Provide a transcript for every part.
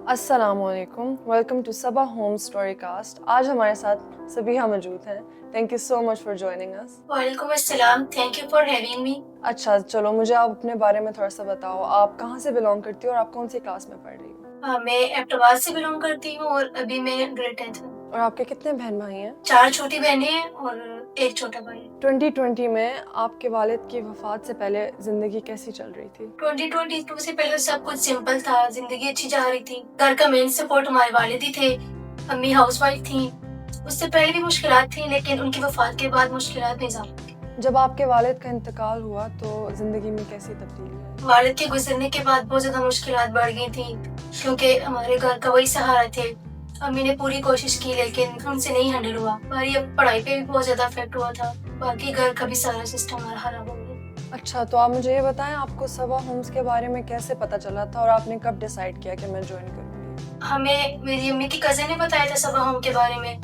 अस्सलाम वालेकुम, welcome to Saba home story cast. आज हमारे साथ सबीहा मौजूद हैं। Thank you so much for joining us. वालेकुम अस्सलाम, thank you for having me. अच्छा, चलो मुझे आप अपने बारे में थोड़ा सा बताओ। आप कहाँ से बिलोंग करती हो और आप कौन सी क्लास में पढ़ रही हो? मैं एबटाबाद से बिलोंग करती हूँ और अभी मैं ग्रेड 10th में। और आपके कितने बहन भाई हैं? 4 छोटी बहनें हैं और एक छोटा भाई है। 2020 में आपके वालिद की वफात से पहले ज़िंदगी कैसी चल रही थी? 2022 से पहले सब कुछ सिंपल था, जिंदगी अच्छी जा रही थी। घर का मेन सपोर्ट हमारे वालिद ही थे, अम्मी हाउसवाइफ थी। उससे पहले भी मुश्किलात थी, लेकिन उनकी वफात के बाद मुश्किलात में इजाफा थी। जब आपके वालिद का इंतकाल हुआ तो ज़िंदगी में कैसी तब्दीली आई? वालिद के गुजरने के बाद बहुत ज्यादा मुश्किलात बढ़ गई थी, क्योंकि हमारे घर का वही सहारा थे। अम्मी ने पूरी कोशिश की, लेकिन उनसे नहीं हैंडल हुआ। हमारी पढ़ाई पे भी बहुत ज्यादा इफेक्ट हुआ था, बाकी घर का भी सारा सिस्टम हमारा खराब हो गया। अच्छा, तो आप मुझे ये बताएं, आपको सबा होम्स के बारे में कैसे पता चला था और आपने कब डिसाइड किया कि मैं ज्वाइन करूँगी? हमें मेरी अम्मी की कज़न ने बताया था सबा होम के बारे में,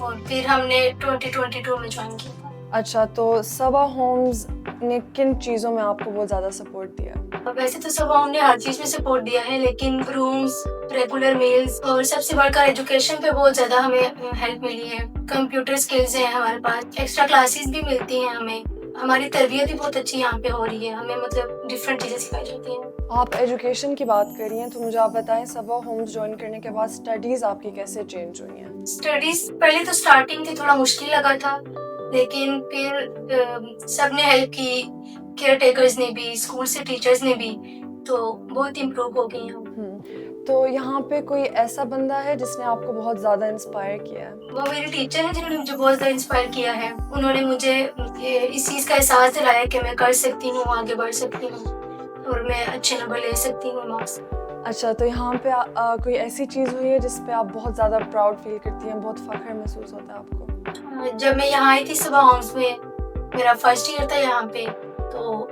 और फिर हमने 2022 में ज्वाइन किया था। अच्छा, तो सबा होम्स ने किन चीज़ों में आपको बहुत ज़्यादा सपोर्ट दिया? वैसे तो सबा होम ने हर चीज में सपोर्ट दिया है, लेकिन रूम्स, रेगुलर मील्स और सबसे बढ़कर एजुकेशन पे बहुत ज्यादा हमें हेल्प मिली है। कंप्यूटर स्किल्स हैं हमारे पास, एक्स्ट्रा क्लासेस भी मिलती हैं हमें। हमारी तरबियत भी बहुत अच्छी यहाँ पे हो रही है, हमें मतलब डिफरेंट चीजें सिखाई जाती हैं। आप एजुकेशन की बात कर रही हैं, तो मुझे आप बताएं सबा होम्स ज्वाइन करने के बाद स्टडीज़ आपकी कैसे चेंज हुई हैं? स्टडीज पहले तो स्टार्टिंग थी, थोड़ा मुश्किल लगा था, लेकिन फिर सबने हेल्प की, केयर टेकर्स ने भी, स्कूल से टीचर्स ने भी, तो बहुत इम्प्रूव हो गई हम। तो यहाँ पे कोई ऐसा बंदा है जिसने आपको बहुत ज़्यादा इंस्पायर किया है? वो मेरे टीचर हैं जिन्होंने मुझे बहुत ज़्यादा इंस्पायर किया है। उन्होंने मुझे इस चीज़ का एहसास दिलाया कि मैं कर सकती हूँ, आगे बढ़ सकती हूँ और मैं अच्छे नंबर ले सकती हूँ मार्क्स। अच्छा, तो यहाँ पे कोई ऐसी चीज़ हुई है जिस पे आप बहुत ज़्यादा प्राउड फील करती हैं, बहुत फ़ख्र महसूस होता है आपको? जब मैं यहाँ आई थी सबा होम्स में, मेरा फर्स्ट ईयर था यहाँ पे, तो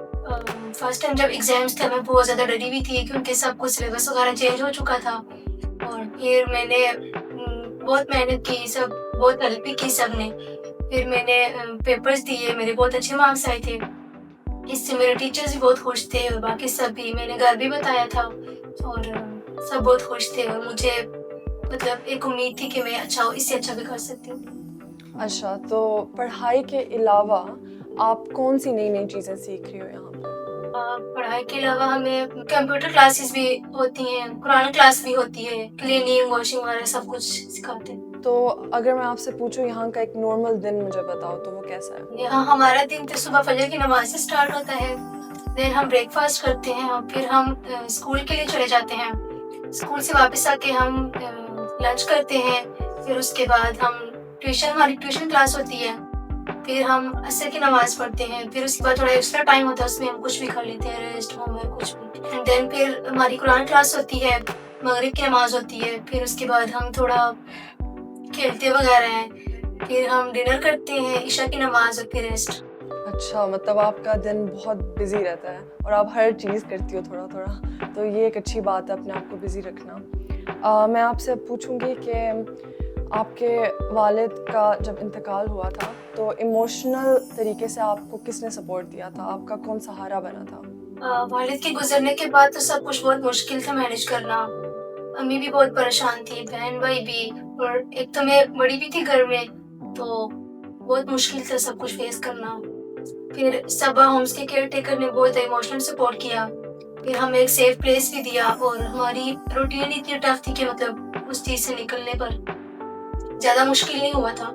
फर्स्ट टाइम जब एग्जाम्स थे मैं बहुत ज़्यादा डरी भी थी, क्योंकि सब कुछ सिलेबस वगैरह चेंज हो चुका था। और फिर मैंने बहुत मेहनत की, सब बहुत हेल्प भी की सबने। फिर मैंने पेपर्स दिए, मेरे बहुत अच्छे मार्क्स आए थे। इससे मेरे टीचर्स भी बहुत खुश थे और बाकी सब भी। मैंने घर भी बताया था और सब बहुत खुश थे, और मुझे मतलब एक उम्मीद थी कि मैं अच्छा, इससे अच्छा भी कर सकती हूँ। अच्छा, तो पढ़ाई के अलावा आप कौन सी नई नई चीज़ें सीख रही हो यहाँ पे? पढ़ाई के अलावा हमें कंप्यूटर क्लासेस भी होती हैं, कुरान क्लास भी होती है, क्लीनिंग, वॉशिंग वगैरह सब कुछ सिखाते हैं। तो अगर मैं आपसे पूछूं यहाँ का एक नॉर्मल दिन मुझे बताओ तो वो कैसा है? यहाँ हमारा दिन तो सुबह फजर की नमाज से स्टार्ट होता है, देन हम ब्रेकफास्ट करते हैं और फिर हम स्कूल के लिए चले जाते हैं। स्कूल से वापस आके हम लंच करते हैं, फिर उसके बाद हम हमारी ट्यूशन क्लास होती है, फिर हम असर की नमाज पढ़ते हैं, फिर उसके बाद थोड़ा एक्स्ट्रा टाइम होता है, उसमें हम कुछ भी कर लेते हैं, रेस्ट, होमवर्क, कुछ भी। एंड देन फिर हमारी कुरान क्लास होती है, मगरिब की नमाज होती है, फिर उसके बाद हम थोड़ा खेलते वगैरह हैं, फिर हम डिनर करते हैं, इशा की नमाज और फिर रेस्ट। अच्छा, मतलब आपका दिन बहुत बिजी रहता है और आप हर चीज़ करती हो थोड़ा थोड़ा, तो ये एक अच्छी बात है अपने आप को बिजी रखना। मैं आपसे अब पूछूंगी कि आपके वालिद का जब इंतकाल हुआ था तो इमोशनल तरीके से आपको किसने सपोर्ट दिया था? आपका कौन सहारा बना था? वालिद के गुजरने के बाद तो सब कुछ बहुत मुश्किल था मैनेज करना। अम्मी भी बहुत परेशान थी, बहन भाई भी, और एक तो मैं बड़ी भी थी घर में, तो बहुत मुश्किल था सब कुछ फेस करना। फिर सबा होम्स के केयर टेकर ने बहुत इमोशनल सपोर्ट किया, फिर हमें एक सेफ प्लेस भी दिया, और हमारी रूटीन इतनी टफ थी कि मतलब उस चीज़ से निकलने पर ज़्यादा मुश्किल नहीं हुआ था।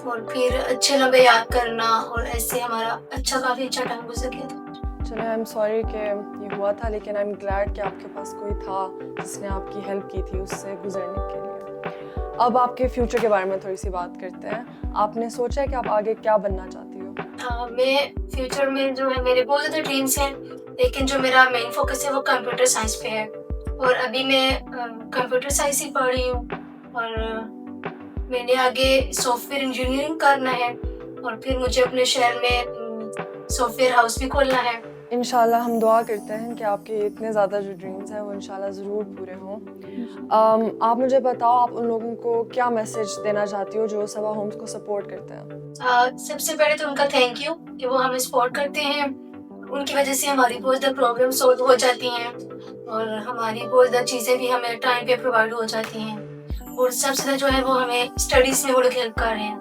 और फिर अच्छे लम्हे याद करना, और ऐसे हमारा काफ़ी अच्छा टाइम गुजर गया था। चलो, आई एम सॉरी कि ये हुआ था, लेकिन आई एम ग्लैड कि आपके पास कोई था जिसने आपकी हेल्प की थी उससे गुजरने के लिए। अब आपके फ्यूचर के बारे में थोड़ी सी बात करते हैं। आपने सोचा है कि आप आगे क्या बनना चाहती हो? मैं फ्यूचर में जो है, मेरे बहुत ज़्यादा ड्रीम्स हैं, लेकिन जो मेरा मेन फोकस है वो कंप्यूटर साइंस पे है, और अभी मैं कंप्यूटर साइंस ही पढ़ रही हूँ, और मैंने आगे सॉफ्टवेयर इंजीनियरिंग करना है, और फिर मुझे अपने शहर में सॉफ्टवेयर हाउस भी खोलना है। इंशाल्लाह हम दुआ करते हैं कि आपके इतने ज़्यादा जो ड्रीम्स हैं वो इंशाल्लाह ज़रूर पूरे हों। आप मुझे बताओ, आप उन लोगों को क्या मैसेज देना चाहती हो जो सबा होम्स को सपोर्ट करते हैं? सबसे पहले तो उनका थैंक यू कि वो हमें सपोर्ट करते हैं, उनकी वजह से हमारी बहुत ज़्यादा प्रॉब्लम सॉल्व हो जाती हैं, اور ہماری بہت زیادہ چیزیں بھی ہمیں ٹائم پہ پرووائڈ ہو جاتی ہیں، اور سب سے زیادہ جو ہے وہ ہمیں اسٹڈیز میں وہ لوگ ہیلپ کر رہے ہیں،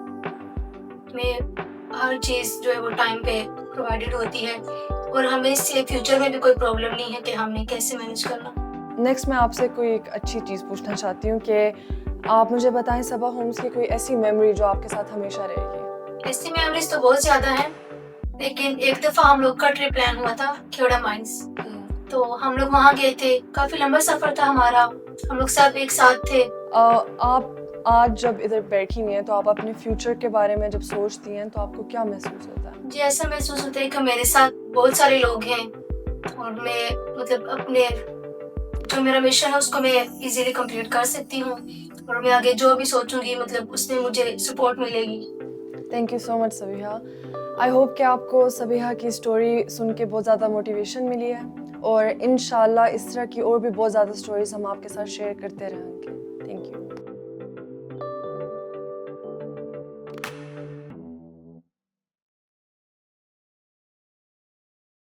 ہمیں ہر چیز جو ہے وہ ٹائم پہ پرووائڈیڈ ہوتی ہے، اور ہمیں اس سے فیوچر میں بھی کوئی پرابلم نہیں ہے کہ ہم نے کیسے مینیج کرنا۔ نیکسٹ میں آپ سے کوئی ایک اچھی چیز پوچھنا چاہتی ہوں کہ آپ مجھے بتائیں صبا ہومز کی کوئی ایسی میموری جو آپ کے ساتھ ہمیشہ رہے گی۔ ایسی میموریز تو بہت زیادہ ہیں، لیکن ایک دفعہ ہم لوگ کا ٹرپ پلان ہوا تھا کھیوڑا مائنس، تو ہم لوگ وہاں گئے تھے، کافی لمبا سفر تھا ہمارا، ہم لوگ سب ایک ساتھ تھے۔ آپ آج جب ادھر بیٹھی ہوئی ہیں تو آپ اپنے فیوچر کے بارے میں جب سوچتی ہیں تو آپ کو کیا محسوس ہوتا ہے؟ مجھے ایسا محسوس ہوتا ہے کہ میرے ساتھ بہت سارے لوگ ہیں، اور میں مطلب اپنے جو میرا مشن ہے اس کو میں ایزیلی کمپلیٹ کر سکتی ہوں، اور میں آگے جو بھی سوچوں گی مطلب اس میں مجھے سپورٹ ملے گی۔ Thank you so much Sabiha. I hope کہ آپ کو صبیحہ کی اسٹوری سن کے بہت زیادہ موٹیویشن ملی ہے، اور انشاءاللہ اس طرح کی اور بھی بہت زیادہ اسٹوریز ہم آپ کے ساتھ شیئر کرتے رہیں گے۔ Thank you.